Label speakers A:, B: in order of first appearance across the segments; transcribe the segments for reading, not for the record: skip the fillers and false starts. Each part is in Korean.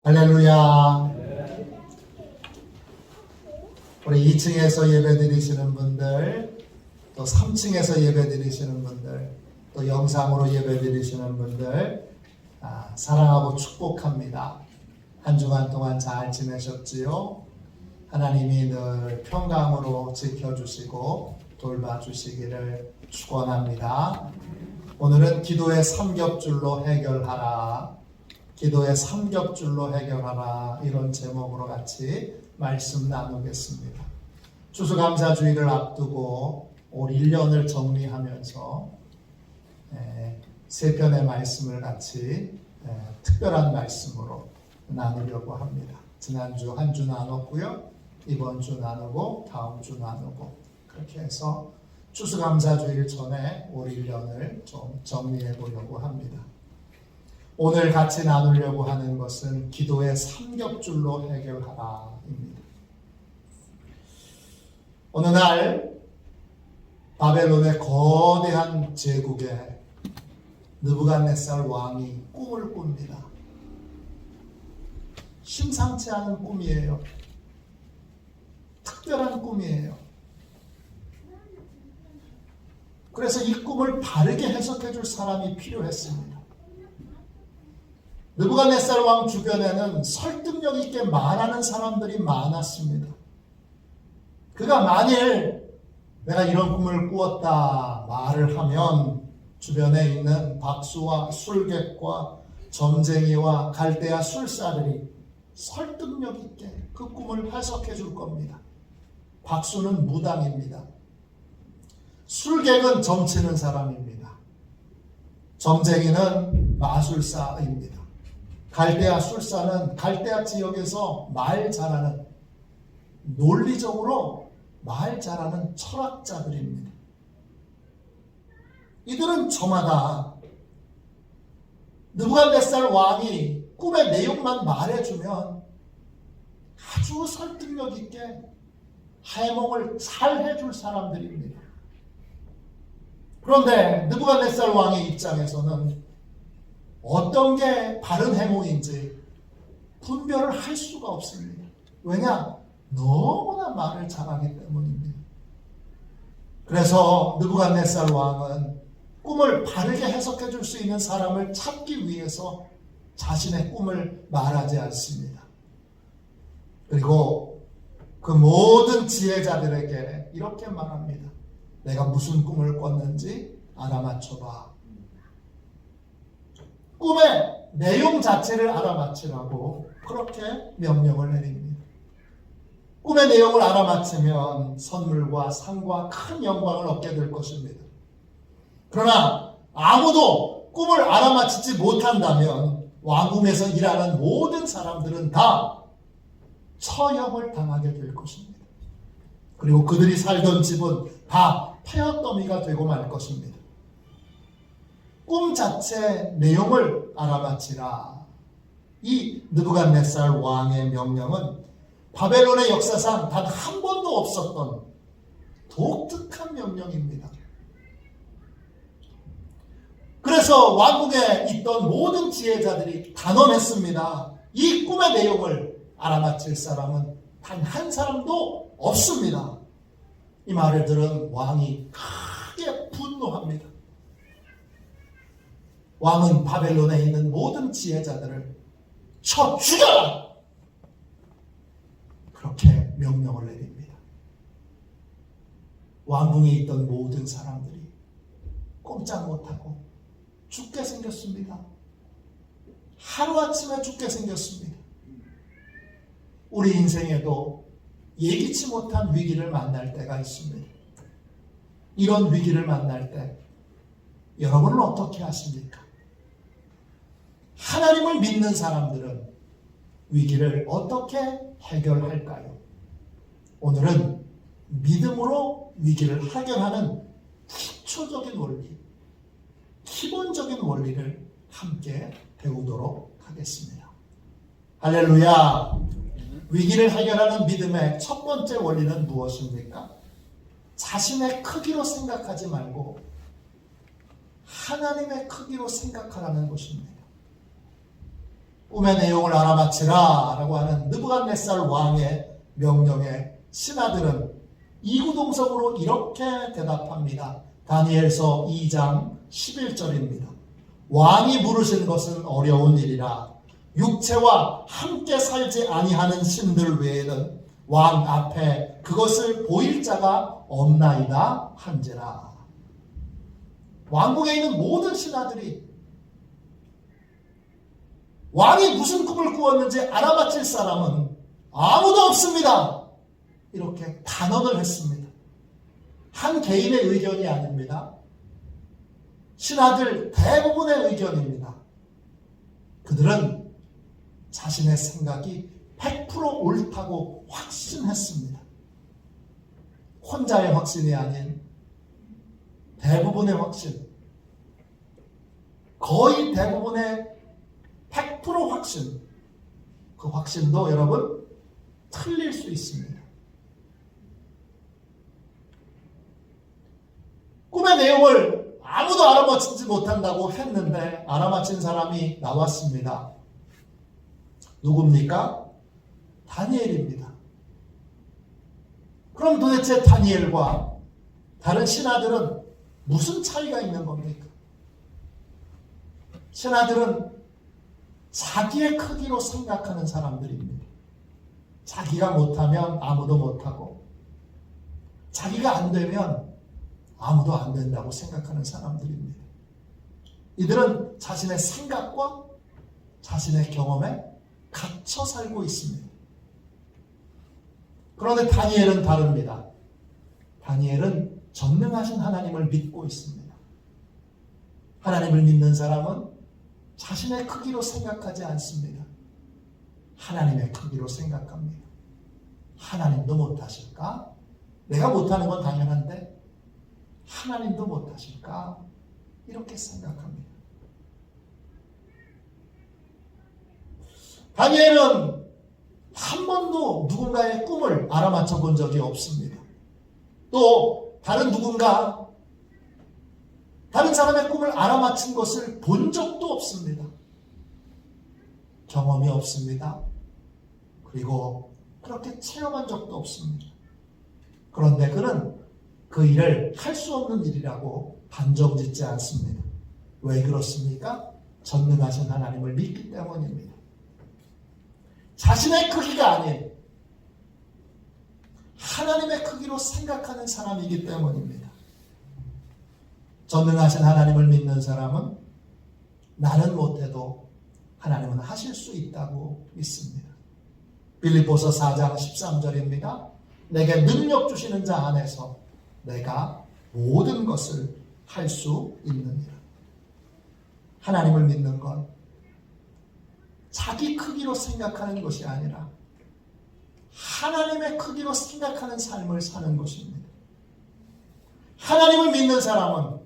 A: 할렐루야. 우리 2층에서 예배 드리시는 분들, 또 3층에서 예배 드리시는 분들, 또 영상으로 예배 드리시는 분들, 사랑하고 축복합니다. 한 주간 동안 잘 지내셨지요? 하나님이 늘 평강으로 지켜주시고 돌봐주시기를 축원합니다. 오늘은 기도의 삼겹줄로 해결하라, 기도의 삼겹줄로 해결하라, 이런 제목으로 같이 말씀 나누겠습니다. 추수감사주의를 앞두고 올 1년을 정리하면서 세 편의 말씀을 같이 특별한 말씀으로 나누려고 합니다. 지난주 한 주 나눴고요, 이번 주 나누고 다음 주 나누고, 그렇게 해서 추수감사주일 전에 올 1년을 좀 정리해 보려고 합니다. 오늘 같이 나누려고 하는 것은 기도의 삼겹줄로 해결하라입니다. 어느 날 바벨론의 거대한 제국에 느부갓네살 왕이 꿈을 꿉니다. 심상치 않은 꿈이에요. 특별한 꿈이에요. 그래서 이 꿈을 바르게 해석해 줄 사람이 필요했습니다. 느부갓네살 왕 주변에는 설득력 있게 말하는 사람들이 많았습니다. 그가 만일 내가 이런 꿈을 꾸었다 말을 하면 주변에 있는 박수와 술객과 점쟁이와 갈대아 술사들이 설득력 있게 그 꿈을 해석해 줄 겁니다. 박수는 무당입니다. 술객은 점치는 사람입니다. 점쟁이는 마술사입니다. 갈대아 술사는 갈대아 지역에서 말 잘하는, 논리적으로 말 잘하는 철학자들입니다. 이들은 저마다 느부갓네살 왕이 꿈의 내용만 말해주면 아주 설득력 있게 해몽을 잘 해줄 사람들입니다. 그런데 느부갓네살 왕의 입장에서는 어떤 게 바른 해몽인지 분별을 할 수가 없습니다. 왜냐? 너무나 말을 잘하기 때문입니다. 그래서 느부갓네살 왕은 꿈을 바르게 해석해 줄 수 있는 사람을 찾기 위해서 자신의 꿈을 말하지 않습니다. 그리고 그 모든 지혜자들에게 이렇게 말합니다. 내가 무슨 꿈을 꿨는지 알아맞혀봐. 꿈의 내용 자체를 알아맞히라고 그렇게 명령을 내립니다. 꿈의 내용을 알아맞히면 선물과 상과 큰 영광을 얻게 될 것입니다. 그러나 아무도 꿈을 알아맞히지 못한다면 왕궁에서 일하는 모든 사람들은 다 처형을 당하게 될 것입니다. 그리고 그들이 살던 집은 다 폐허더미가 되고 말 것입니다. 꿈 자체 내용을 알아맞히라. 이 느부갓네살 왕의 명령은 바벨론의 역사상 단 한 번도 없었던 독특한 명령입니다. 그래서 왕궁에 있던 모든 지혜자들이 단언했습니다. 이 꿈의 내용을 알아맞힐 사람은 단 한 사람도 없습니다. 이 말을 들은 왕이 크게 분노합니다. 왕은 바벨론에 있는 모든 지혜자들을 쳐 죽여라! 그렇게 명령을 내립니다. 왕궁에 있던 모든 사람들이 꼼짝 못하고 죽게 생겼습니다. 하루아침에 죽게 생겼습니다. 우리 인생에도 예기치 못한 위기를 만날 때가 있습니다. 이런 위기를 만날 때 여러분은 어떻게 하십니까? 하나님을 믿는 사람들은 위기를 어떻게 해결할까요? 오늘은 믿음으로 위기를 해결하는 기초적인 원리, 기본적인 원리를 함께 배우도록 하겠습니다. 할렐루야! 위기를 해결하는 믿음의 첫 번째 원리는 무엇입니까? 자신의 크기로 생각하지 말고 하나님의 크기로 생각하라는 것입니다. 꿈의 내용을 알아맞히라 라고 하는 느부갓네살 왕의 명령에 신하들은 이구동성으로 이렇게 대답합니다. 다니엘서 2장 11절입니다. 왕이 부르신 것은 어려운 일이라 육체와 함께 살지 아니하는 신들 외에는 왕 앞에 그것을 보일 자가 없나이다 한지라. 왕궁에 있는 모든 신하들이 왕이 무슨 꿈을 꾸었는지 알아맞힐 사람은 아무도 없습니다. 이렇게 단언을 했습니다. 한 개인의 의견이 아닙니다. 신하들 대부분의 의견입니다. 그들은 자신의 생각이 100% 옳다고 확신했습니다. 혼자의 확신이 아닌 대부분의 확신, 거의 대부분의 100% 확신, 그 확신도 여러분 틀릴 수 있습니다. 꿈의 내용을 아무도 알아맞히지 못한다고 했는데 알아맞힌 사람이 나왔습니다. 누굽니까? 다니엘입니다. 그럼 도대체 다니엘과 다른 신하들은 무슨 차이가 있는 겁니까? 신하들은 자기의 크기로 생각하는 사람들입니다. 자기가 못하면 아무도 못하고 자기가 안 되면 아무도 안 된다고 생각하는 사람들입니다. 이들은 자신의 생각과 자신의 경험에 갇혀 살고 있습니다. 그런데 다니엘은 다릅니다. 다니엘은 전능하신 하나님을 믿고 있습니다. 하나님을 믿는 사람은 자신의 크기로 생각하지 않습니다. 하나님의 크기로 생각합니다. 하나님도 못하실까? 내가 못하는 건 당연한데 하나님도 못하실까? 이렇게 생각합니다. 다니엘은 한 번도 누군가의 꿈을 알아맞혀 본 적이 없습니다. 또 다른 누군가, 다른 사람의 꿈을 알아맞힌 것을 본 적도 없습니다. 경험이 없습니다. 그리고 그렇게 체험한 적도 없습니다. 그런데 그는 그 일을 할 수 없는 일이라고 단정짓지 않습니다. 왜 그렇습니까? 전능하신 하나님을 믿기 때문입니다. 자신의 크기가 아닌 하나님의 크기로 생각하는 사람이기 때문입니다. 전능하신 하나님을 믿는 사람은 나는 못해도 하나님은 하실 수 있다고 믿습니다. 빌립보서 4장 13절입니다. 내게 능력 주시는 자 안에서 내가 모든 것을 할 수 있느니라. 하나님을 믿는 건 자기 크기로 생각하는 것이 아니라 하나님의 크기로 생각하는 삶을 사는 것입니다. 하나님을 믿는 사람은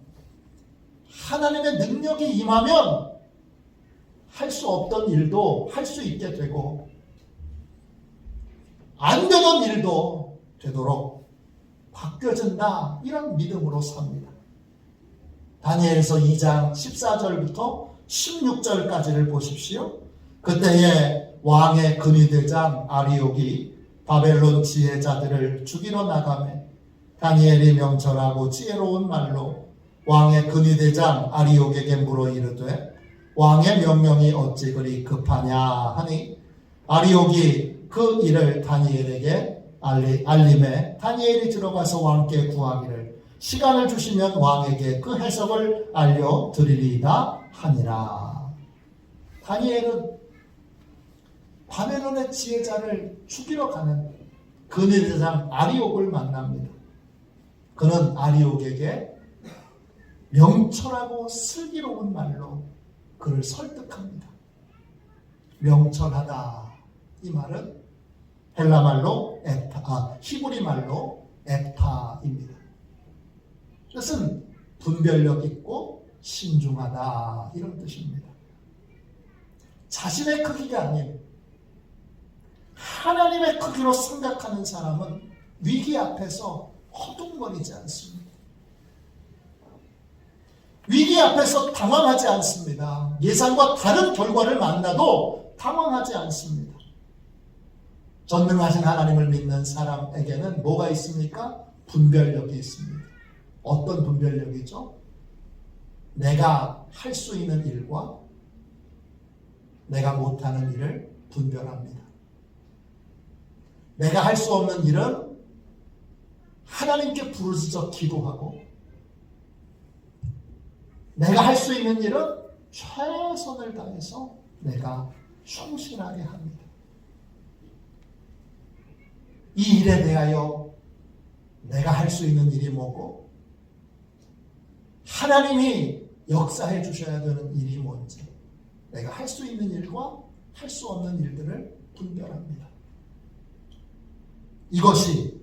A: 하나님의 능력이 임하면 할 수 없던 일도 할 수 있게 되고 안 되던 일도 되도록 바뀌어진다, 이런 믿음으로 삽니다. 다니엘서 2장 14절부터 16절까지를 보십시오. 그때에 왕의 근위대장 아리옥이 바벨론 지혜자들을 죽이러 나가매 다니엘이 명철하고 지혜로운 말로 왕의 근위대장 아리옥에게 물어 이르되 왕의 명령이 어찌 그리 급하냐 하니 아리옥이 그 일을 다니엘에게 알림에 다니엘이 들어가서 왕께 구하기를 시간을 주시면 왕에게 그 해석을 알려드리리이다 하니라. 다니엘은 바벨론의 지혜자를 죽이러 가는 근위대장 아리옥을 만납니다. 그는 아리옥에게 명철하고 슬기로운 말로 그를 설득합니다. 명철하다, 이 말은 헬라 말로 히브리 말로 에타입니다. 뜻은 분별력 있고 신중하다, 이런 뜻입니다. 자신의 크기가 아닌 하나님의 크기로 생각하는 사람은 위기 앞에서 허둥거리지 않습니다. 위기 앞에서 당황하지 않습니다. 예상과 다른 결과를 만나도 당황하지 않습니다. 전능하신 하나님을 믿는 사람에게는 뭐가 있습니까? 분별력이 있습니다. 어떤 분별력이죠? 내가 할 수 있는 일과 내가 못하는 일을 분별합니다. 내가 할 수 없는 일은 하나님께 부르짖어 기도하고, 내가 할 수 있는 일은 최선을 다해서 내가 충실하게 합니다. 이 일에 대하여 내가 할 수 있는 일이 뭐고, 하나님이 역사해 주셔야 되는 일이 뭔지, 내가 할 수 있는 일과 할 수 없는 일들을 분별합니다. 이것이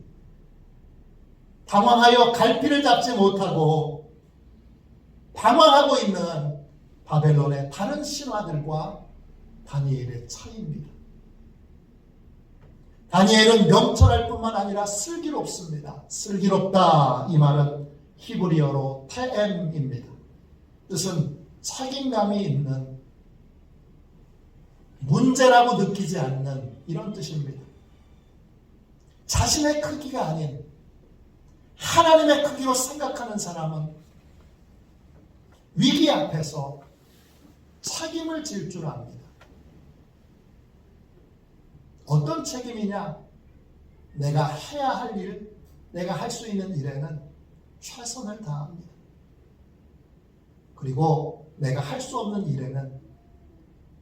A: 당황하여 갈피를 잡지 못하고 방황하고 있는 바벨론의 다른 신하들과 다니엘의 차이입니다. 다니엘은 명철할 뿐만 아니라 슬기롭습니다. 슬기롭다, 이 말은 히브리어로 테엠입니다. 뜻은 책임감이 있는, 문제라고 느끼지 않는, 이런 뜻입니다. 자신의 크기가 아닌 하나님의 크기로 생각하는 사람은 위기 앞에서 책임을 질 줄 압니다. 어떤 책임이냐? 내가 해야 할 일, 내가 할 수 있는 일에는 최선을 다합니다. 그리고 내가 할 수 없는 일에는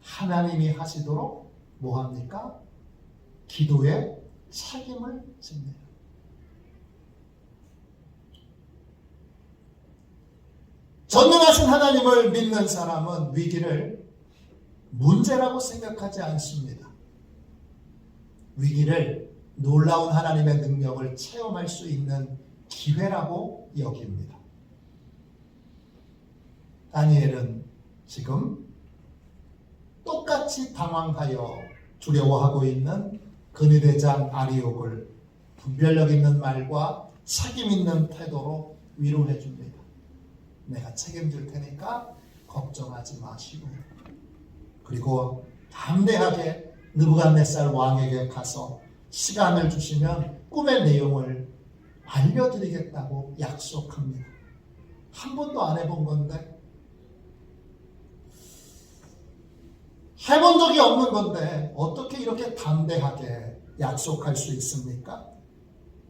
A: 하나님이 하시도록 뭐합니까? 기도에 책임을 집니다. 전능하신 하나님을 믿는 사람은 위기를 문제라고 생각하지 않습니다. 위기를 놀라운 하나님의 능력을 체험할 수 있는 기회라고 여깁니다. 다니엘은 지금 똑같이 당황하여 두려워하고 있는 근위대장 아리옥을 분별력 있는 말과 책임 있는 태도로 위로해 줍니다. 내가 책임질 테니까 걱정하지 마시고, 그리고 담대하게 느부갓네살 왕에게 가서 시간을 주시면 꿈의 내용을 알려드리겠다고 약속합니다. 한 번도 안 해본 건데, 해본 적이 없는 건데 어떻게 이렇게 담대하게 약속할 수 있습니까?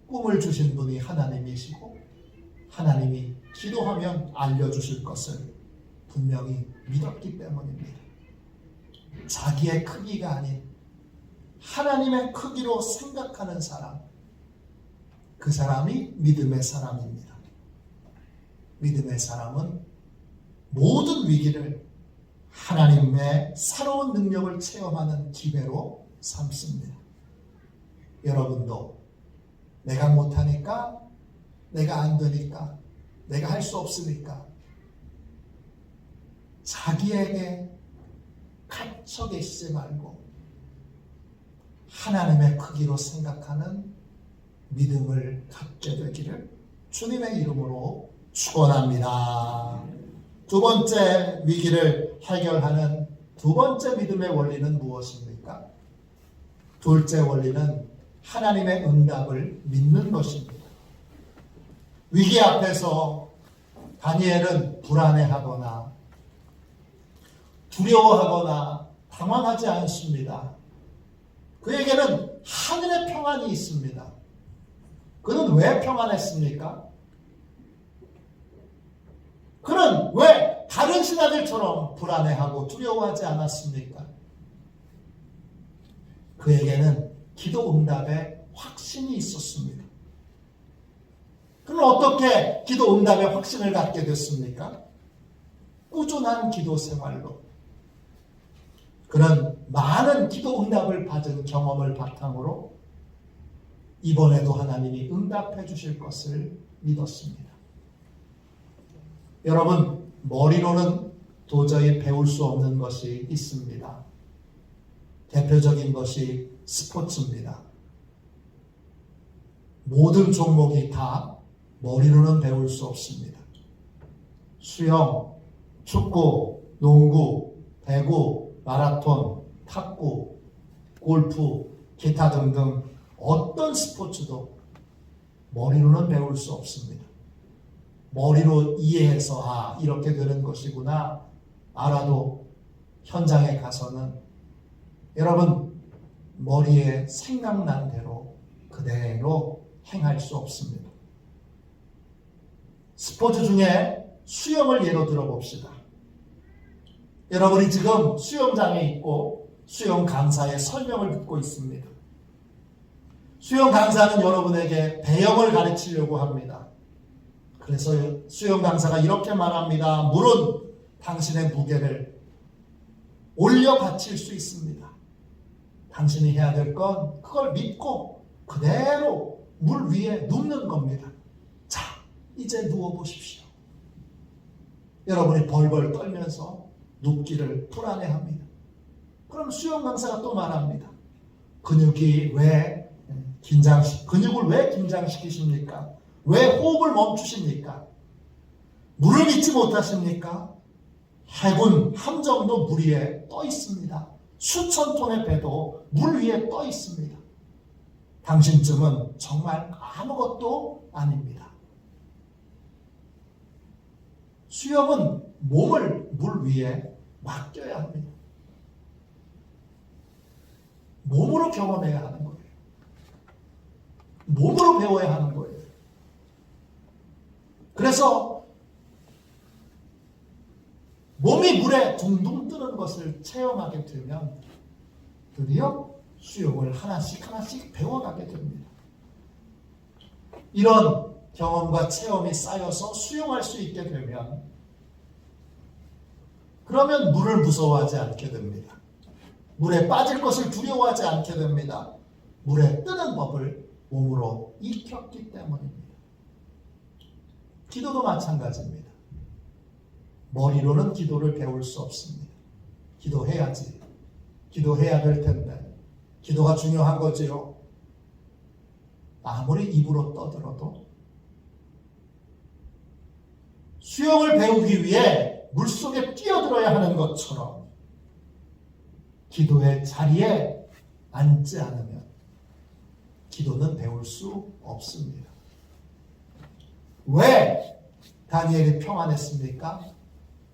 A: 꿈을 주신 분이 하나님이시고 하나님이 기도하면 알려주실 것을 분명히 믿었기 때문입니다. 자기의 크기가 아닌 하나님의 크기로 생각하는 사람, 그 사람이 믿음의 사람입니다. 믿음의 사람은 모든 위기를 하나님의 새로운 능력을 체험하는 기회로 삼습니다. 여러분도 내가 못하니까, 내가 안 되니까, 내가 할 수 없으니까 자기에게 갇혀 계시지 말고 하나님의 크기로 생각하는 믿음을 갖게 되기를 주님의 이름으로 축원합니다. 두 번째 위기를 해결하는 두 번째 믿음의 원리는 무엇입니까? 둘째 원리는 하나님의 응답을 믿는 것입니다. 위기 앞에서 다니엘은 불안해하거나 두려워하거나 당황하지 않습니다. 그에게는 하늘의 평안이 있습니다. 그는 왜 평안했습니까? 그는 왜 다른 신하들처럼 불안해하고 두려워하지 않았습니까? 그에게는 기도 응답의 확신이 있었습니다. 그는 어떻게 기도 응답의 확신을 갖게 됐습니까? 꾸준한 기도 생활로. 그는 많은 기도 응답을 받은 경험을 바탕으로 이번에도 하나님이 응답해 주실 것을 믿었습니다. 여러분, 머리로는 도저히 배울 수 없는 것이 있습니다. 대표적인 것이 스포츠입니다. 모든 종목이 다 머리로는 배울 수 없습니다. 수영, 축구, 농구, 배구, 마라톤, 탁구, 골프, 기타 등등 어떤 스포츠도 머리로는 배울 수 없습니다. 머리로 이해해서 이렇게 되는 것이구나 알아도 현장에 가서는 여러분 머리에 생각난 대로 그대로 행할 수 없습니다. 스포츠 중에 수영을 예로 들어봅시다. 여러분이 지금 수영장에 있고 수영 강사의 설명을 듣고 있습니다. 수영 강사는 여러분에게 배영을 가르치려고 합니다. 그래서 수영 강사가 이렇게 말합니다. 물은 당신의 무게를 올려 받칠 수 있습니다. 당신이 해야 될 건 그걸 믿고 그대로 물 위에 눕는 겁니다. 자, 이제 누워보십시오. 여러분이 벌벌 떨면서 눕기를 불안해합니다. 그럼 수영 강사가 또 말합니다. 근육을 왜 긴장시키십니까? 왜 호흡을 멈추십니까? 물을 믿지 못하십니까? 해군 함정도 물 위에 떠 있습니다. 수천 톤의 배도 물 위에 떠 있습니다. 당신쯤은 정말 아무것도 아닙니다. 수영은 몸을 물 위에 맡겨야 합니다. 몸으로 경험해야 하는 거예요. 몸으로 배워야 하는 거예요. 그래서 몸이 물에 둥둥 뜨는 것을 체험하게 되면 드디어 수영을 하나씩 배워가게 됩니다. 이런 경험과 체험이 쌓여서 수영할 수 있게 되면 그러면 물을 무서워하지 않게 됩니다. 물에 빠질 것을 두려워하지 않게 됩니다. 물에 뜨는 법을 몸으로 익혔기 때문입니다. 기도도 마찬가지입니다. 머리로는 기도를 배울 수 없습니다. 기도해야지. 기도해야 될 텐데. 기도가 중요한 거지요. 아무리 입으로 떠들어도 수영을 배우기 위해 물속에 뛰어들어야 하는 것처럼 기도의 자리에 앉지 않으면 기도는 배울 수 없습니다. 왜 다니엘이 평안했습니까?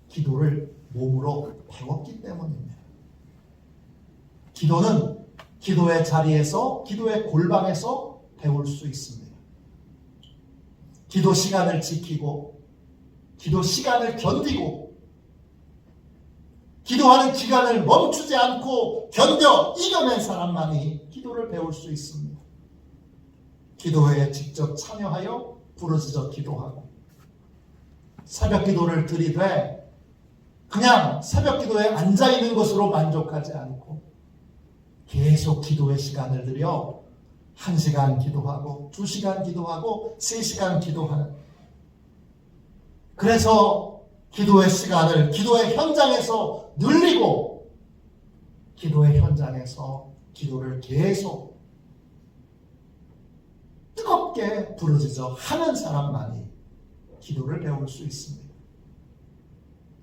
A: 기도를 몸으로 배웠기 때문입니다. 기도는 기도의 자리에서, 기도의 골방에서 배울 수 있습니다. 기도 시간을 지키고, 기도 시간을 견디고, 기도하는 기간을 멈추지 않고 견뎌 이겨낸 사람만이 기도를 배울 수 있습니다. 기도회에 직접 참여하여 부르짖어 기도하고, 새벽 기도를 드리되 그냥 새벽 기도에 앉아있는 것으로 만족하지 않고 계속 기도의 시간을 들여 1시간 기도하고 2시간 기도하고 3시간 기도하는, 그래서 기도의 시간을 기도의 현장에서 늘리고 기도의 현장에서 기도를 계속 뜨겁게 부르짖어 하는 사람만이 기도를 배울 수 있습니다.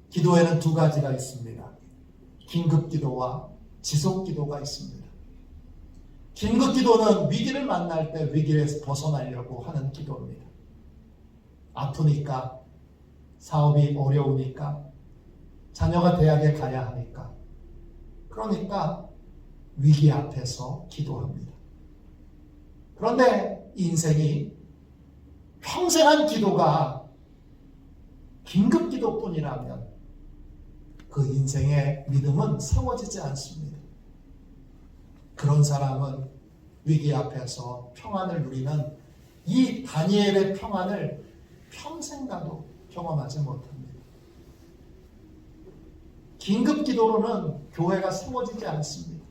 A: 기도에는 두 가지가 있습니다. 긴급기도와 지속기도가 있습니다. 긴급기도는 위기를 만날 때 위기에서 벗어나려고 하는 기도입니다. 아프니까, 사업이 어려우니까, 자녀가 대학에 가야 하니까, 그러니까 위기 앞에서 기도합니다. 그런데 인생이 평생 한 기도가 긴급기도뿐이라면 그 인생의 믿음은 세워지지 않습니다. 그런 사람은 위기 앞에서 평안을 누리는 이 다니엘의 평안을 평생 가도 경험하지 못합니다. 긴급기도로는 교회가 세워지지 않습니다.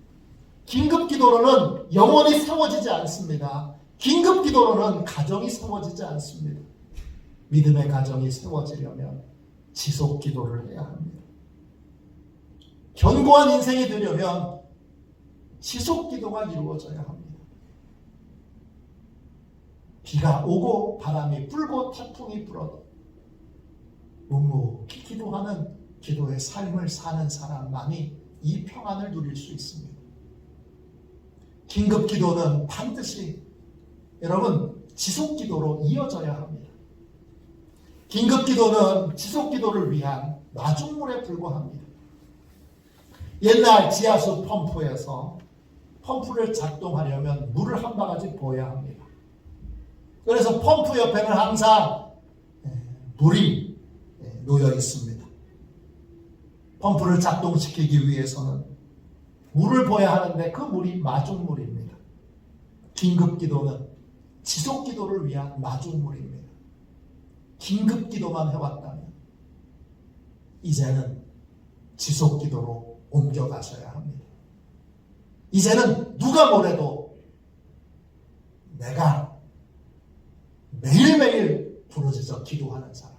A: 긴급기도로는 영혼이 세워지지 않습니다. 긴급기도로는 가정이 세워지지 않습니다. 믿음의 가정이 세워지려면 지속기도를 해야 합니다. 견고한 인생이 되려면 지속기도가 이루어져야 합니다. 비가 오고 바람이 불고 태풍이 불어도 묵묵히 기도하는 기도의 삶을 사는 사람만이 이 평안을 누릴 수 있습니다. 긴급 기도는 반드시 여러분 지속 기도로 이어져야 합니다. 긴급 기도는 지속 기도를 위한 마중물에 불과합니다. 옛날 지하수 펌프에서 펌프를 작동하려면 물을 한 바가지 부어야 합니다. 그래서 펌프 옆에는 항상 물이 놓여 있습니다. 펌프를 작동시키기 위해서는 물을 부어야 하는데 그 물이 마중물입니다. 긴급 기도는 지속 기도를 위한 마중물입니다. 긴급 기도만 해왔다면 이제는 지속 기도로 옮겨가셔야 합니다. 이제는 누가 뭐래도 내가 매일매일 부르짖어 기도하는 사람,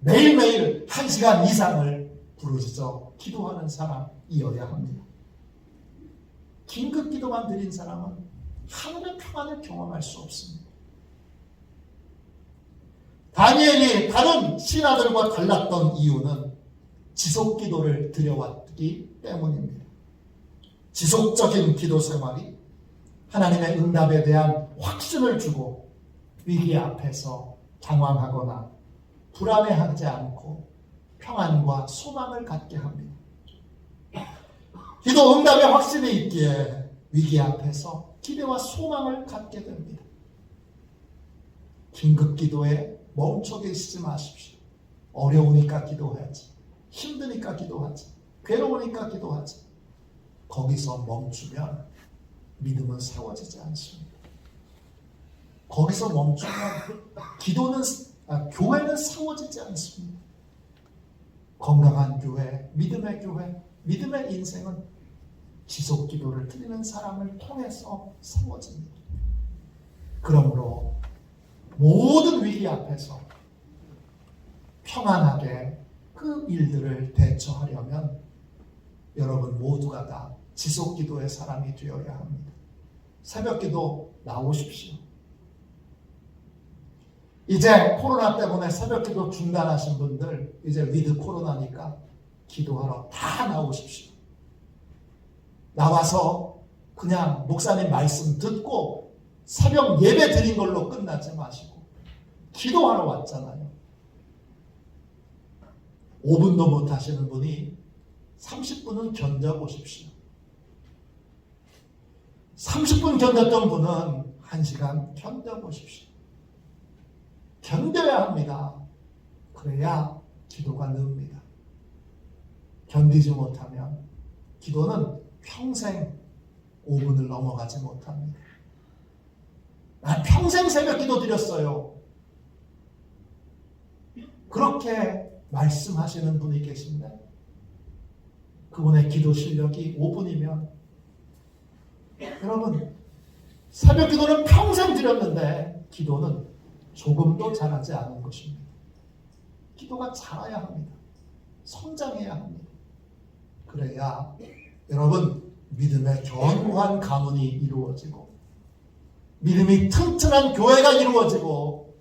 A: 매일매일 1시간 이상을 부르짖어 기도하는 사람이어야 합니다. 긴급 기도만 드린 사람은 하늘의 평안을 경험할 수 없습니다. 다니엘이 다른 신하들과 달랐던 이유는 지속 기도를 드려왔기 때문입니다. 지속적인 기도 생활이 하나님의 응답에 대한 확신을 주고 위기 앞에서 당황하거나 불안해하지 않고 평안과 소망을 갖게 합니다. 기도 응답의 확신이 있기에 위기 앞에서 기대와 소망을 갖게 됩니다. 긴급 기도에 멈춰 계시지 마십시오. 어려우니까 기도해야지. 힘드니까 기도하지. 괴로우니까 기도하지. 거기서 멈추면 믿음은 세워지지 않습니다. 거기서 멈추면 교회는 세워지지 않습니다. 건강한 교회, 믿음의 인생은 지속 기도를 드리는 사람을 통해서 세워집니다. 그러므로 모든 위기 앞에서 평안하게 그 일들을 대처하려면 여러분 모두가 다 지속 기도의 사람이 되어야 합니다. 새벽 기도 나오십시오. 이제 코로나 때문에 새벽 기도 중단하신 분들 이제 위드 코로나니까 기도하러 다 나오십시오. 나와서 그냥 목사님 말씀 듣고 새벽 예배 드린 걸로 끝나지 마시고 기도하러 왔잖아요. 5분도 못 하시는 분이 30분은 견뎌보십시오. 30분 견뎠던 분은 1시간 견뎌보십시오. 견뎌야 합니다. 그래야 기도가 늡니다. 견디지 못하면 기도는 평생 5분을 넘어가지 못합니다. 난 평생 새벽 기도 드렸어요. 그렇게 말씀하시는 분이 계신데 그분의 기도 실력이 5분이면 여러분 새벽 기도는 평생 드렸는데 기도는 조금도 잘하지 않은 것입니다. 기도가 자라야 합니다. 성장해야 합니다. 그래야 여러분 믿음의 견고한 가문이 이루어지고 믿음이 튼튼한 교회가 이루어지고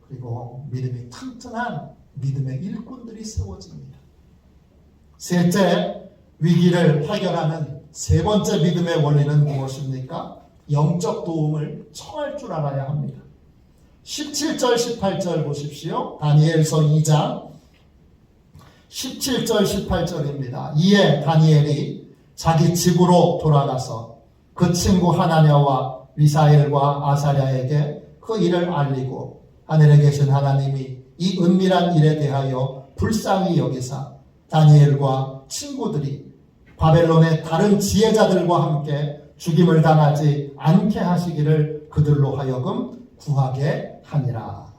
A: 그리고 믿음이 튼튼한 믿음의 일꾼들이 세워집니다. 셋째, 위기를 해결하는 세 번째 믿음의 원리는 무엇입니까? 영적 도움을 청할 줄 알아야 합니다. 17절 18절 보십시오. 다니엘서 2장 17절 18절입니다. 이에 다니엘이 자기 집으로 돌아가서 그 친구 하나냐와 미사엘과 아사랴에게 그 일을 알리고 하늘에 계신 하나님이 이 은밀한 일에 대하여 불쌍히 여기사 다니엘과 친구들이 바벨론의 다른 지혜자들과 함께 죽임을 당하지 않게 하시기를 그들로 하여금 구하게 하니라.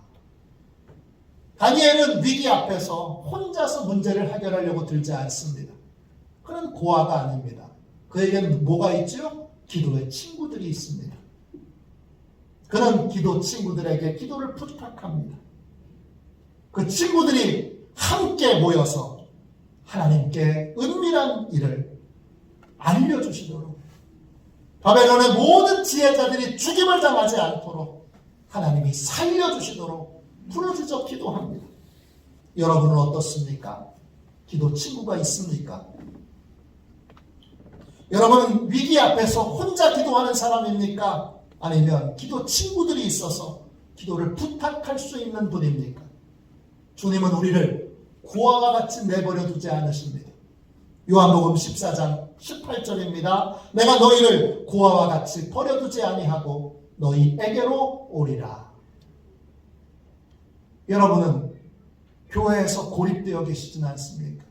A: 다니엘은 위기 앞에서 혼자서 문제를 해결하려고 들지 않습니다. 그는 고아가 아닙니다. 그에게는 뭐가 있죠? 기도의 친구들이 있습니다. 그는 기도 친구들에게 기도를 부탁합니다. 그 친구들이 함께 모여서 하나님께 은밀한 일을 알려주시도록 바벨론의 모든 지혜자들이 죽임을 당하지 않도록 하나님이 살려주시도록 부르짖어 기도합니다. 여러분은 어떻습니까? 기도 친구가 있습니까? 여러분은 위기 앞에서 혼자 기도하는 사람입니까? 아니면 기도 친구들이 있어서 기도를 부탁할 수 있는 분입니까? 주님은 우리를 고아와 같이 내버려 두지 않으십니다. 요한복음 14장 18절입니다. 내가 너희를 고아와 같이 버려두지 아니하고 너희에게로 오리라. 여러분은 교회에서 고립되어 계시지는 않습니까?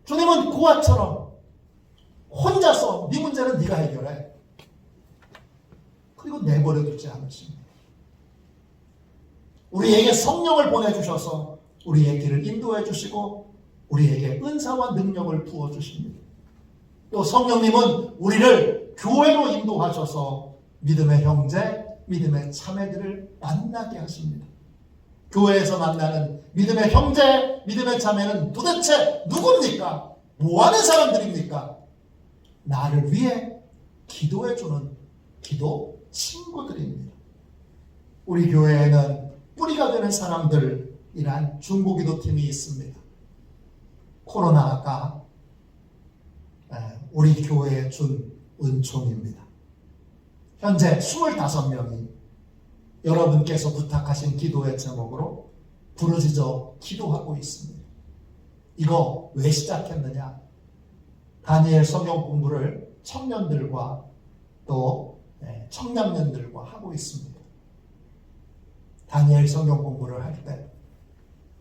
A: 주님은 고아처럼 혼자서 네 문제는 네가 해결해. 그리고 내버려 두지 않으십니다. 우리에게 성령을 보내주셔서 우리의 길을 인도해 주시고 우리에게 은사와 능력을 부어주십니다. 또 성령님은 우리를 교회로 인도하셔서 믿음의 형제, 믿음의 자매들을 만나게 하십니다. 교회에서 만나는 믿음의 형제, 믿음의 자매는 도대체 누굽니까? 뭐하는 사람들입니까? 나를 위해 기도해주는 기도 친구들입니다. 우리 교회에는 뿌리가 되는 사람들이란 중보기도팀이 있습니다. 코로나가 우리 교회에 준 은총입니다. 현재 25명이 여러분께서 부탁하신 기도의 제목으로 부르짖어 기도하고 있습니다. 이거 왜 시작했느냐? 다니엘 성경 공부를 청년들과 또 청년년들과 하고 있습니다. 다니엘 성경 공부를 할 때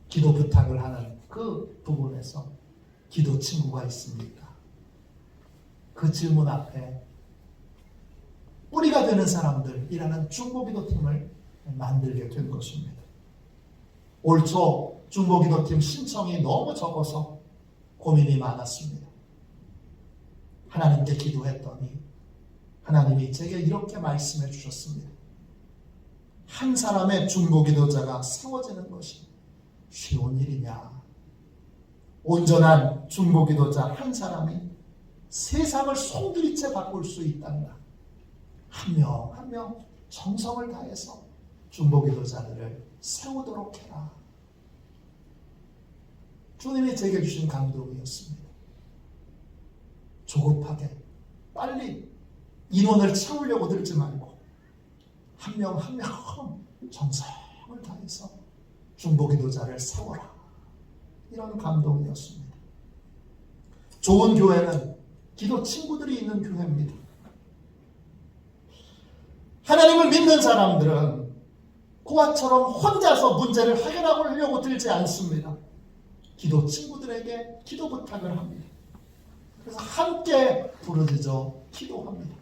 A: 기도 부탁을 하는 그 부분에서 기도 친구가 있습니까? 그 질문 앞에 뿌리가 되는 사람들이라는 중보기도팀을 만들게 된 것입니다. 올 초 중보기도팀 신청이 너무 적어서 고민이 많았습니다. 하나님께 기도했더니 하나님이 제게 이렇게 말씀해 주셨습니다. 한 사람의 중보기도자가 세워지는 것이 쉬운 일이냐? 온전한 중보기도자 한 사람이 세상을 송두리째 바꿀 수 있단다. 한 명 한 명 정성을 다해서 중보기도자들을 세우도록 해라. 주님이 제게 주신 감동이었습니다. 조급하게 빨리 인원을 채우려고 들지 말고 한 명 한 명 정성을 다해서 중보기도자를 세워라. 이런 감동이었습니다. 좋은 교회는 기도 친구들이 있는 교회입니다. 하나님을 믿는 사람들은 고아처럼 혼자서 문제를 해결하려고 들지 않습니다. 기도 친구들에게 기도 부탁을 합니다. 그래서 함께 부르짖어 기도합니다.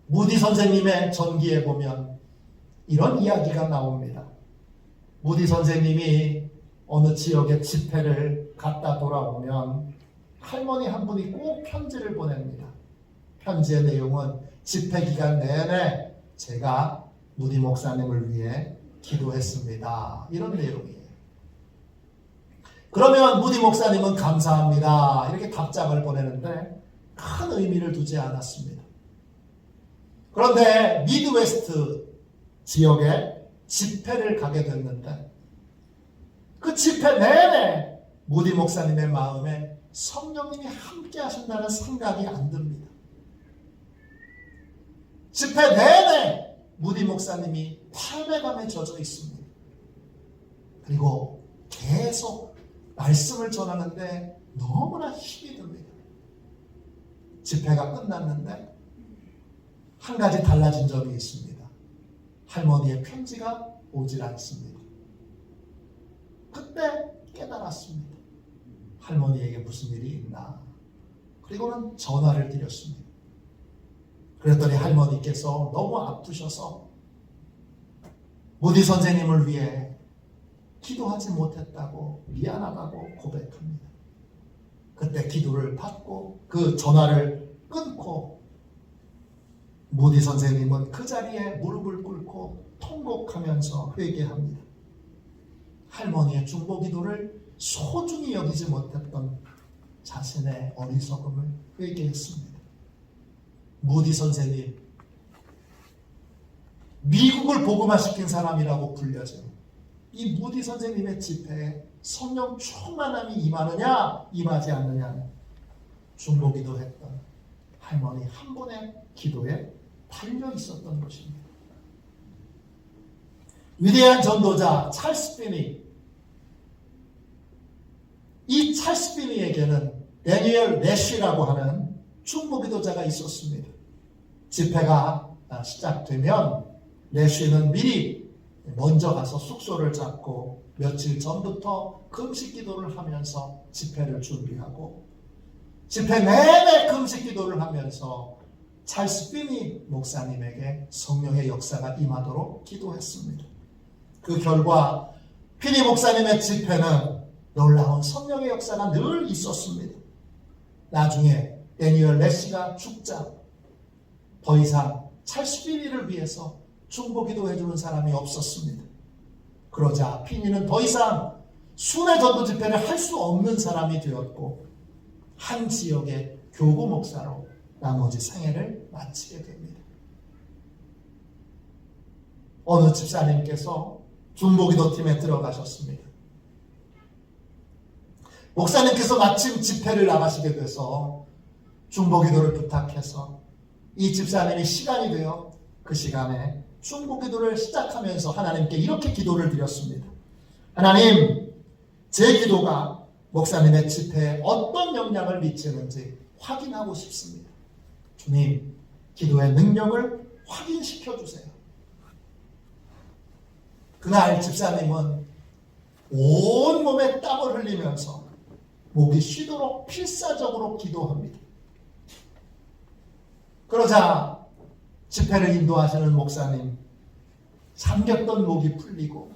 A: 무디 선생님의 전기에 보면 이런 이야기가 나옵니다. 무디 선생님이 어느 지역에 집회를 갔다 돌아오면 할머니 한 분이 꼭 편지를 보냅니다. 편지의 내용은 집회 기간 내내 제가 무디 목사님을 위해 기도했습니다. 이런 내용이에요. 그러면 무디 목사님은 감사합니다. 이렇게 답장을 보내는데 큰 의미를 두지 않았습니다. 그런데 미드웨스트 지역에 집회를 가게 됐는데 그 집회 내내 무디 목사님의 마음에 성령님이 함께 하신다는 생각이 안 듭니다. 집회 내내 무디 목사님이 탈배감에 젖어 있습니다. 그리고 계속 말씀을 전하는데 너무나 힘이 듭니다. 집회가 끝났는데 한 가지 달라진 점이 있습니다. 할머니의 편지가 오질 않습니다. 그때 깨달았습니다. 할머니에게 무슨 일이 있나. 그리고는 전화를 드렸습니다. 그랬더니 할머니께서 너무 아프셔서 무디 선생님을 위해 기도하지 못했다고 미안하다고 고백합니다. 그때 기도를 받고 그 전화를 끊고 무디 선생님은 그 자리에 무릎을 꿇고 통곡하면서 회개합니다. 할머니의 중보기도를 소중히 여기지 못했던 자신의 어리석음을 회개했습니다. 무디 선생님, 미국을 복음화시킨 사람이라고 불려져요. 이 무디 선생님의 집회에 성령 충만함이 임하느냐 임하지 않느냐는 중보기도 했던 할머니 한 분의 기도에 달려 있었던 것입니다. 위대한 전도자 찰스 피니, 이 찰스 피니에게는 데니엘 내쉬라고 하는 중보기도자가 있었습니다. 집회가 시작되면 내쉬는 미리 먼저 가서 숙소를 잡고 며칠 전부터 금식 기도를 하면서 집회를 준비하고 집회 내내 금식 기도를 하면서 찰스 피니 목사님에게 성령의 역사가 임하도록 기도했습니다. 그 결과 피니 목사님의 집회는 놀라운 성령의 역사가 늘 있었습니다. 나중에 데니엘 내쉬가 죽자 더 이상 찰스 피니를 위해서 중보기도 해주는 사람이 없었습니다. 그러자 피니는 더 이상 순회 전도 집회를 할 수 없는 사람이 되었고 한 지역의 교구 목사로 나머지 생애를 마치게 됩니다. 어느 집사님께서 중보기도팀에 들어가셨습니다. 목사님께서 마침 집회를 나가시게 돼서 중보기도를 부탁해서 이 집사님이 시간이 되어 그 시간에 중보기도를 시작하면서 하나님께 이렇게 기도를 드렸습니다. 하나님, 제 기도가 목사님의 집회에 어떤 영향을 미치는지 확인하고 싶습니다. 주님, 기도의 능력을 확인시켜 주세요. 그날 집사님은 온몸에 땀을 흘리면서 목이 쉬도록 필사적으로 기도합니다. 그러자 집회를 인도하시는 목사님, 잠겼던 목이 풀리고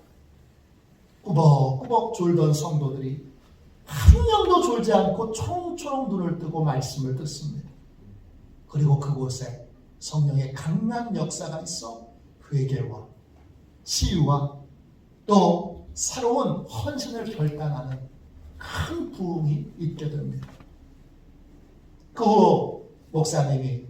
A: 꾸벅꾸벅 졸던 성도들이 한 명도 졸지 않고 초롱초롱 눈을 뜨고 말씀을 듣습니다. 그리고 그곳에 성령의 강한 역사가 있어 회개와 치유와 또 새로운 헌신을 결단하는 큰 부흥이 있게 됩니다. 그 후 목사님이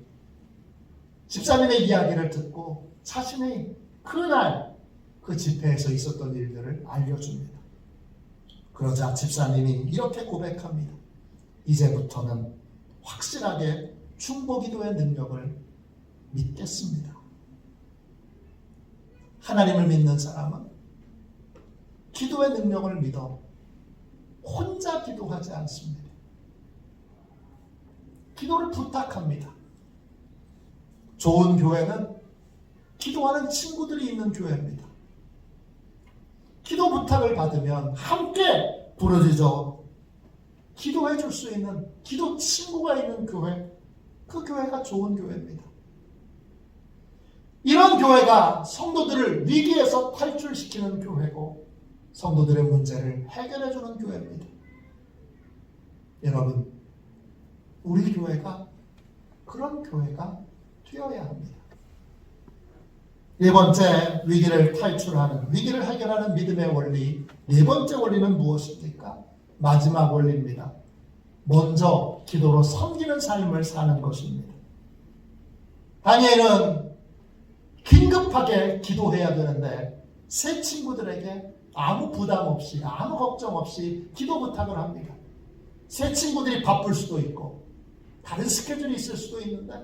A: 집사님의 이야기를 듣고 자신의 그날 그 집회에서 있었던 일들을 알려줍니다. 그러자 집사님이 이렇게 고백합니다. 이제부터는 확실하게 중보기도의 능력을 믿겠습니다. 하나님을 믿는 사람은 기도의 능력을 믿어 혼자 기도하지 않습니다. 기도를 부탁합니다. 좋은 교회는 기도하는 친구들이 있는 교회입니다. 기도 부탁을 받으면 함께 부르짖어 기도해 줄 수 있는 기도 친구가 있는 교회, 그 교회가 좋은 교회입니다. 이런 교회가 성도들을 위기에서 탈출시키는 교회고 성도들의 문제를 해결해 주는 교회입니다. 여러분, 우리 교회가 그런 교회가 되어야 합니다. 네 번째, 위기를 탈출하는, 위기를 해결하는 믿음의 원리. 네 번째 원리는 무엇입니까? 마지막 원리입니다. 먼저 기도로 섬기는 삶을 사는 것입니다. 다니엘은 긴급하게 기도해야 되는데 새 친구들에게 아무 부담 없이, 아무 걱정 없이 기도 부탁을 합니다. 새 친구들이 바쁠 수도 있고 다른 스케줄이 있을 수도 있는데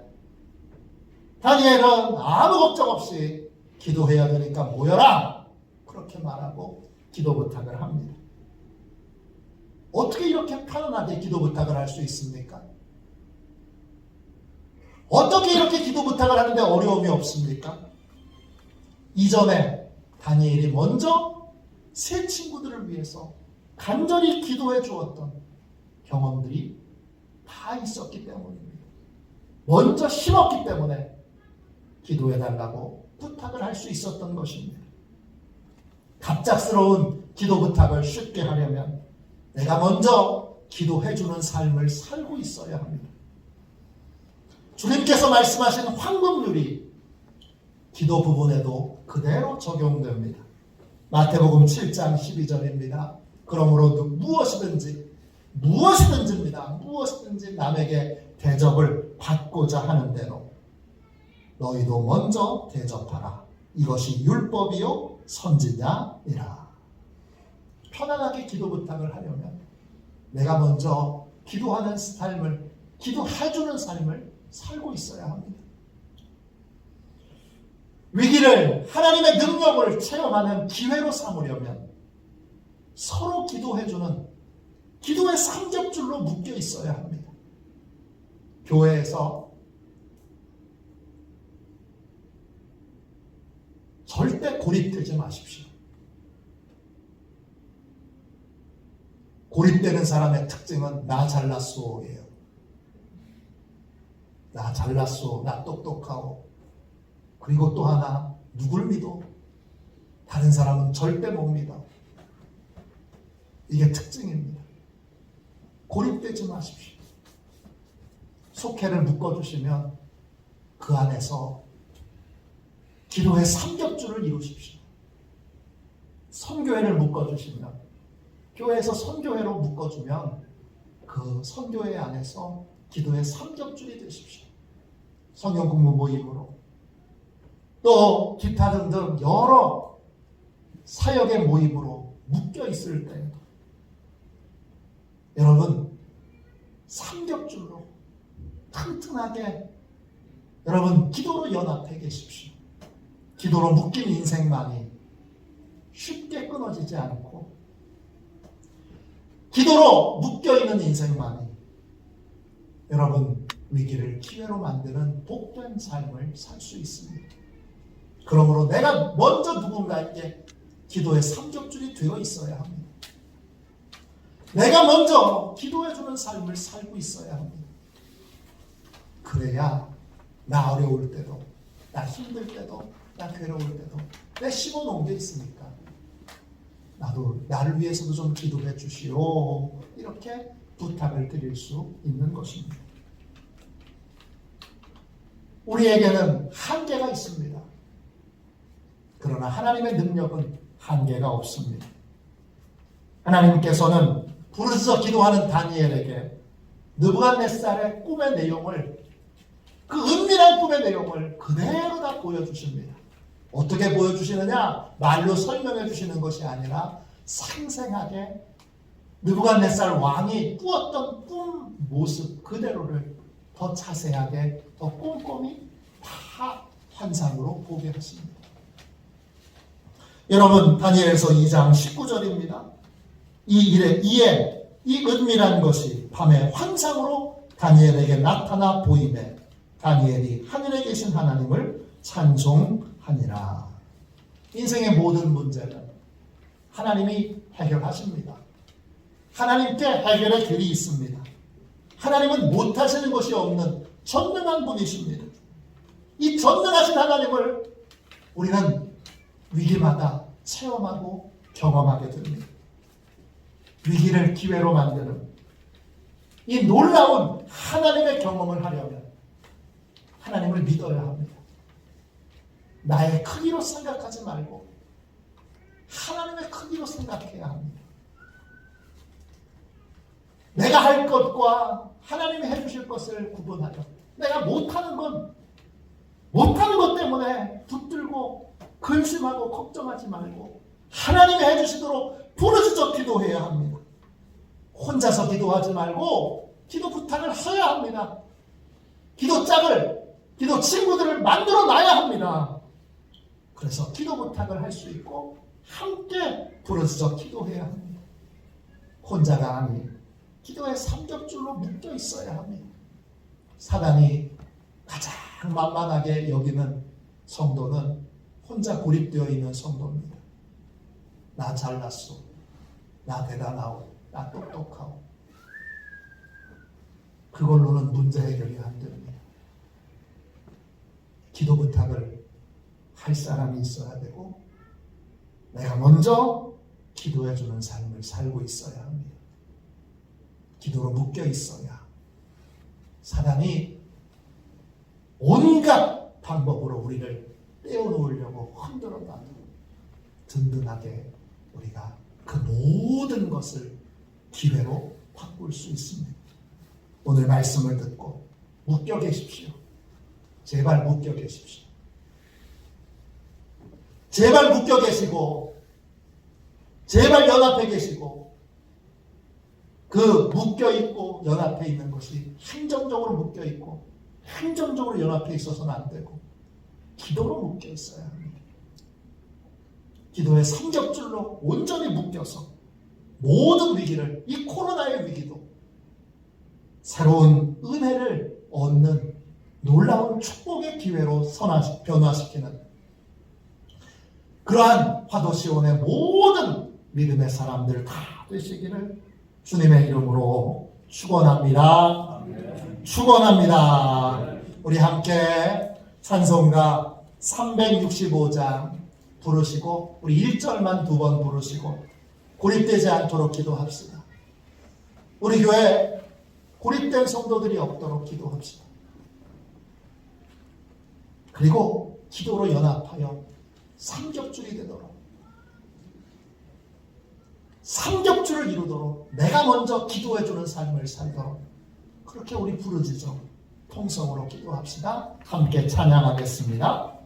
A: 다니엘은 아무 걱정 없이 기도해야 되니까 모여라! 그렇게 말하고 기도 부탁을 합니다. 어떻게 이렇게 편안하게 기도 부탁을 할 수 있습니까? 어떻게 이렇게 기도 부탁을 하는데 어려움이 없습니까? 이전에 다니엘이 먼저 새 친구들을 위해서 간절히 기도해 주었던 경험들이 다 있었기 때문입니다. 먼저 심었기 때문에 기도해 달라고 부탁을 할 수 있었던 것입니다. 갑작스러운 기도 부탁을 쉽게 하려면 내가 먼저 기도해 주는 삶을 살고 있어야 합니다. 주님께서 말씀하신 황금률이 기도 부분에도 그대로 적용됩니다. 마태복음 7장 12절입니다. 그러므로 무엇이든지 남에게 대접을 받고자 하는 대로 너희도 먼저 대접하라. 이것이 율법이요 선지자니라. 편안하게 기도 부탁을 하려면 내가 먼저 기도하는 삶을, 기도해주는 삶을 살고 있어야 합니다. 위기를 하나님의 능력을 체험하는 기회로 삼으려면 서로 기도해주는 기도의 삼겹줄로 묶여 있어야 합니다. 교회에서 절대 고립되지 마십시오. 고립되는 사람의 특징은 나 잘났소예요. 나 잘났소, 나 똑똑하오. 그리고 또 하나, 누굴 믿어? 다른 사람은 절대 못 믿어. 이게 특징입니다. 고립되지 마십시오. 속회를 묶어주시면 그 안에서 기도의 삼겹줄을 이루십시오. 선교회를 묶어주시면, 교회에서 선교회로 묶어주면 그 선교회 안에서 기도의 삼겹줄이 되십시오. 성경 공부 모임으로, 또 기타 등등 여러 사역의 모임으로 묶여 있을 때에도 여러분 삼겹줄로 튼튼하게 여러분 기도로 연합해 계십시오. 기도로 묶인 인생만이 쉽게 끊어지지 않고 기도로 묶여있는 인생만이 여러분 위기를 기회로 만드는 복된 삶을 살 수 있습니다. 그러므로 내가 먼저 누군가에게 기도의 삼겹줄이 되어 있어야 합니다. 내가 먼저 기도해주는 삶을 살고 있어야 합니다. 그래야 나 어려울 때도, 나 힘들 때도, 나 괴로울 때도 내 심어 놓은 게 있으니까 나도 나를 위해서도 좀 기도해 주시오. 이렇게 부탁을 드릴 수 있는 것입니다. 우리에게는 한계가 있습니다. 그러나 하나님의 능력은 한계가 없습니다. 하나님께서는 부르짖어 기도하는 다니엘에게 느부갓네살의 꿈의 내용을, 그 은밀한 꿈의 내용을 그대로 다 보여주십니다. 어떻게 보여주시느냐? 말로 설명해 주시는 것이 아니라 생생하게 느부갓네살 왕이 꾸었던 꿈 모습 그대로를 더 자세하게, 더 꼼꼼히 다 환상으로 보게 하십니다. 여러분, 다니엘서 2장 19절입니다. 이에 이 은밀한 것이 밤에 환상으로 다니엘에게 나타나 보이매 다니엘이 하늘에 계신 하나님을 찬송하니라. 인생의 모든 문제는 하나님이 해결하십니다. 하나님께 해결의 길이 있습니다. 하나님은 못하시는 것이 없는 전능한 분이십니다. 이 전능하신 하나님을 우리는 위기마다 체험하고 경험하게 됩니다. 위기를 기회로 만드는 이 놀라운 하나님의 경험을 하려면 하나님을 믿어야 합니다. 나의 크기로 생각하지 말고 하나님의 크기로 생각해야 합니다. 내가 할 것과 하나님이 해주실 것을 구분하여 내가 못하는 것 때문에 붙들고 근심하고 걱정하지 말고 하나님이 해주시도록 부르짖어 기도해야 합니다. 혼자서 기도하지 말고 기도 부탁을 해야 합니다. 기도짝을, 기도 친구들을 만들어 놔야 합니다. 그래서 기도 부탁을 할 수 있고 함께 부르짖어 기도해야 합니다. 혼자가 아닌 기도의 삼겹줄로 묶여 있어야 합니다. 사단이 가장 만만하게 여기는 성도는 혼자 고립되어 있는 성도입니다. 나 잘났어, 나 대단하오, 나 똑똑하오. 그걸로는 문제 해결이 안 됩니다. 기도 부탁을 할 사람이 있어야 되고 내가 먼저 기도해주는 삶을 살고 있어야 합니다. 기도로 묶여 있어야 사단이 온갖 방법으로 우리를 떼어놓으려고 흔들어놔도 든든하게 우리가 그 모든 것을 기회로 바꿀 수 있습니다. 오늘 말씀을 듣고 묶여 계십시오. 제발 묶여 계십시오. 제발 묶여 계시고 제발 연합해 계시고 그 묶여있고 연합해 있는 것이 행정적으로 묶여있고 행정적으로 연합해 있어서는 안 되고 기도로 묶여 있어야 합니다. 기도의 삼겹줄로 온전히 묶여서 모든 위기를, 이 코로나의 위기도 새로운 은혜를 얻는 놀라운 축복의 기회로 변화시키는 그러한 화도시온의 모든 믿음의 사람들 다 되시기를 주님의 이름으로 축원합니다. 축원합니다. 우리 함께 찬송가 365장 부르시고 우리 1절만 2번 부르시고 고립되지 않도록 기도합시다. 우리 교회 고립된 성도들이 없도록 기도합시다. 그리고 기도로 연합하여 삼겹줄이 되도록, 삼겹줄을 이루도록 내가 먼저 기도해주는 삶을 살도록 그렇게 우리 부르짖어 통성으로 기도합시다. 함께 찬양하겠습니다.